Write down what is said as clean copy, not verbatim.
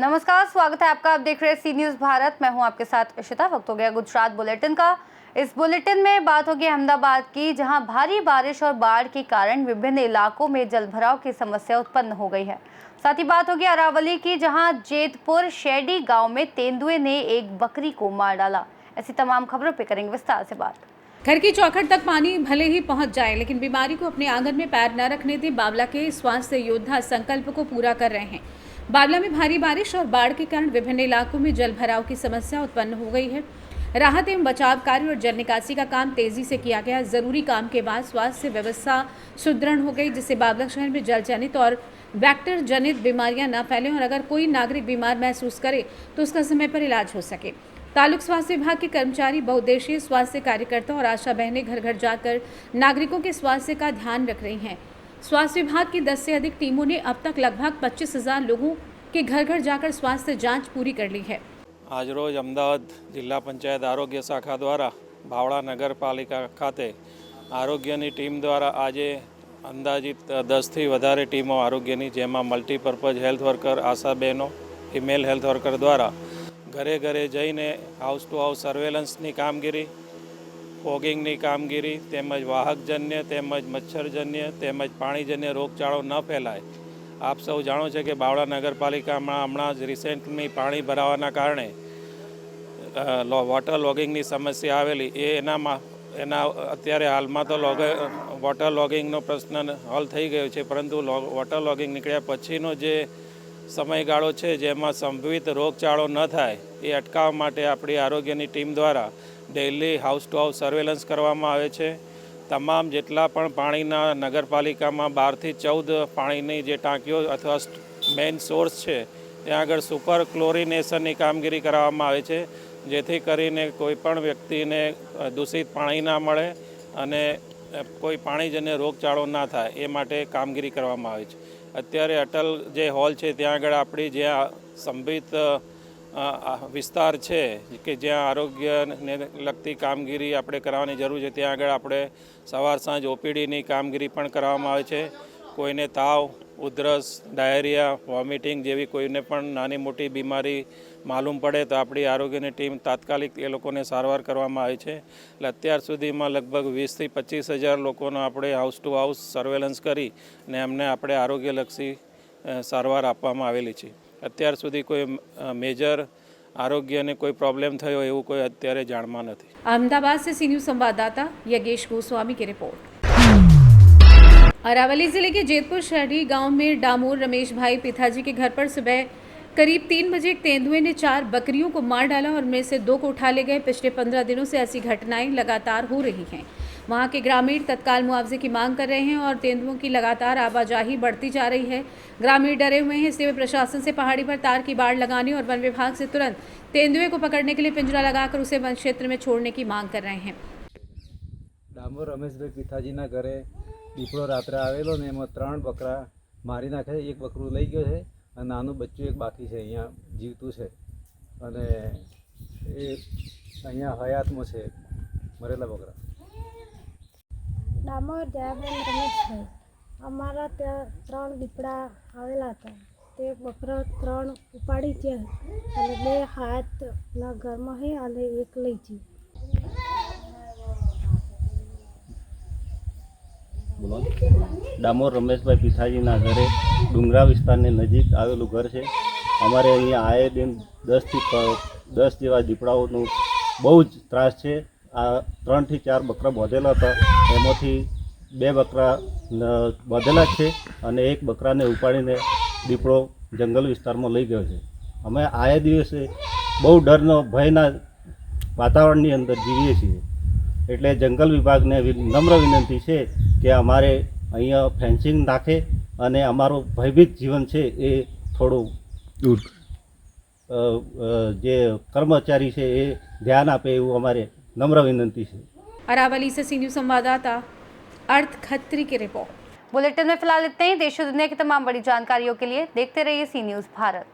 नमस्कार, स्वागत है आपका। आप देख रहे हैं सी न्यूज़ भारत। मैं हूं आपके साथ इशिता। वक्त हो गया गुजरात बुलेटिन का। इस बुलेटिन में बात होगी अहमदाबाद की, जहां भारी बारिश और बाढ़ के कारण विभिन्न इलाकों में जलभराव की समस्या उत्पन्न हो गई है। साथ ही बात होगी अरावली की, जहां जेतपुर शेडी गांव में तेंदुए ने एक बकरी को मार डाला। ऐसी तमाम खबरों पर करेंगे विस्तार से बात। घर की चौखट तक पानी भले ही पहुंच जाए, लेकिन बीमारी को अपने आंगन में पैर न रखने दें। बावला के स्वास्थ्य योद्धा संकल्प को पूरा कर रहे हैं। बावला में भारी बारिश और बाढ़ के कारण विभिन्न इलाकों में जल भराव की समस्या उत्पन्न हो गई है। राहत एवं बचाव कार्य और जल निकासी का काम तेजी से किया गया। जरूरी काम के बाद स्वास्थ्य व्यवस्था सुदृढ़ हो गई, जिससे बावला शहर में जल जनित और वेक्टर जनित बीमारियां न फैलें और अगर कोई नागरिक बीमार महसूस करे तो उसका समय पर इलाज हो सके। तालुक स्वास्थ्य विभाग के कर्मचारी, बहुउद्देशीय स्वास्थ्य कार्यकर्ता और आशा बहनें घर घर जाकर नागरिकों के स्वास्थ्य का ध्यान रख रही हैं। स्वास्थ्य विभाग की 10 से अधिक टीमों ने अब तक लगभग 25,000 लोगों के घर घर जाकर स्वास्थ्य जांच पूरी कर ली है। आज रोज अमदावाद जिला पंचायत आरोग्य शाखा द्वारा भावड़ा नगरपालिका खाते आरोग्यની ટીમ દ્વારા આજે અંદાજિત 10થી વધારે ટીમો આરોગ્યની, જેમાં મલ્ટીપર્પઝ હેલ્થ વર્કર, આશા બહેનો, ફિમેલ હેલ્થ વર્કર દ્વારા ઘરે ઘરે જઈને હાઉસ ટુ હાઉસ સર્વેલન્સની કામગીરી, ફોગિંગની કામગીરી તેમજ વાહકજન્ય તેમજ મચ્છરજન્ય તેમજ પાણીજન્ય રોગચાળો ન ફેલાય. આપ સૌ જાણો છો કે બાવળા નગરપાલિકામાં હમણાં જ રિસેન્ટલી પાણી ભરાવાના કારણે વોટર લોગિંગની સમસ્યા આવેલી. એના અત્યારે હાલમાં તો વોટર લોગિંગનો પ્રશ્ન હલ થઈ ગયો છે, પરંતુ વોટર લોગિંગ નીકળ્યા પછીનો જે સમયગાળો છે જેમાં સંભવિત રોગચાળો ન થાય એ અટકાવવા માટે આપણી આરોગ્યની ટીમ દ્વારા daily house two house surveillance કરવામાં આવે છે. તમામ જેટલા પણ પાણીના નગરપાલિકામાં 12 થી 14 પાણીની જે ટાંકીઓ અથવા મેઇન સોર્સ છે ત્યાં આગળ સુપર ક્લોરિનેશનની કામગીરી કરવામાં આવે છે, જેથી કરીને કોઈપણ વ્યક્તિને દૂષિત પાણી ના મળે અને કોઈ પાણીજન્ય રોગચાળો ના થાય એ માટે કામગીરી કરવામાં આવે છે. અત્યારે અટલ જે હોલ છે ત્યાં આગળ આપણી જ્યાં સંભવિત વિસ્તાર છે કે જ્યાં આરોગ્યને લગતી કામગીરી આપણે કરાવવાની જરૂર છે, ત્યાં આગળ આપણે સવાર સાંજ ઓપીડીની કામગીરી પણ કરવામાં આવે છે. કોઈને તાવ, ઉધરસ, ડાયરિયા, વોમિટિંગ જેવી કોઈને પણ નાની મોટી બીમારી માલુમ પડે તો આપણી આરોગ્યની ટીમ તાત્કાલિક એ લોકોને સારવાર કરવામાં આવે છે. એટલે અત્યાર સુધીમાં લગભગ 20 થી 25,000 લોકોનો આપણે હાઉસ ટુ હાઉસ સર્વેલન્સ કરી ને એમને આપણે આરોગ્યલક્ષી સારવાર આપવામાં આવેલી છે. અત્યાર સુધી કોઈ મેજર આરોગ્યને કોઈ પ્રોબ્લેમ થયો એવું કોઈ અત્યારે જાણમાં નથી. अहमदाबाद से सी न्यूज़ संवाददाता यज्ञेश गोस्वामी की रिपोर्ट। अरावली जिले के जेतपुर शहरी गांव में डामोर रमेश भाई पिताजी के घर पर सुबह करीब 3 बजे एक तेंदुए ने 4 बकरियों को मार डाला और उनमें से 2 को उठा ले गए। पिछले 15 दिनों से ऐसी घटनाएं लगातार हो रही हैं। वहां के ग्रामीण तत्काल मुआवजे की मांग कर रहे हैं और तेंदुओं की लगातार आवाजाही बढ़ती जा रही है। ग्रामीण डरे हुए हैं, इसलिए वे प्रशासन से पहाड़ी पर तार की बाड़ लगाने और वन विभाग से तुरंत तेंदुए को पकड़ने के लिए पिंजरा लगाकर उसे वन क्षेत्र में छोड़ने की मांग कर रहे हैं। डामोर रमेशभाई पिताजीना घरे દીપડો રાત્રે આવેલો ને એમાં 3 બકરા મારી નાખે. એક બકરું લઈ ગયો છે અને નાનું બચ્ચું એક બાકી છે, અહીંયા જીવતું છે અને એ અહીંયા હયાતમાં છે મરેલા બકરા. ડામોર જયાબેન રમેશભાઈ, અમારા ત્યાં 3 દીપડા આવેલા હતા. તે બકરા 3 ઉપાડી ગયા અને 2 હાથના ઘરમાં છે અને 1 લઈ ગયું. ડામોર રમેશભાઈ પિતાજીના ઘરે ડુંગરા વિસ્તારની નજીક આવેલું ઘર છે. અમારે અહીંયા આએ દિન 10 થી 10 જેવા દીપડાઓનો બહુ જ ત્રાસ છે. આ 3 થી 4 બકરા બાંધેલા હતા, એમાંથી 2 બકરા બાંધેલા છે અને 1 બકરાને ઉપાડીને દીપડો જંગલ વિસ્તારમાં લઈ ગયો છે. અમે આએ દિવસે બહુ ડરનો ભયના વાતાવરણની અંદર જીવીએ છીએ. એટલે જંગલ વિભાગને નમ્ર વિનંતી છે કે અમારે અહીંયા ફેન્સિંગ નાખે અને અમારું ભયભીત જીવન છે એ થોડું દૂર જે કર્મચારી છે એ ધ્યાન આપે એવું અમારે नम्र विनंती है। अरावली से सी न्यूज़ संवाददाता अर्थ खत्री की रिपोर्ट। बुलेटिन में फिलहाल इतना ही। देश और दुनिया की तमाम बड़ी जानकारियों के लिए देखते रहिए सी न्यूज़ भारत।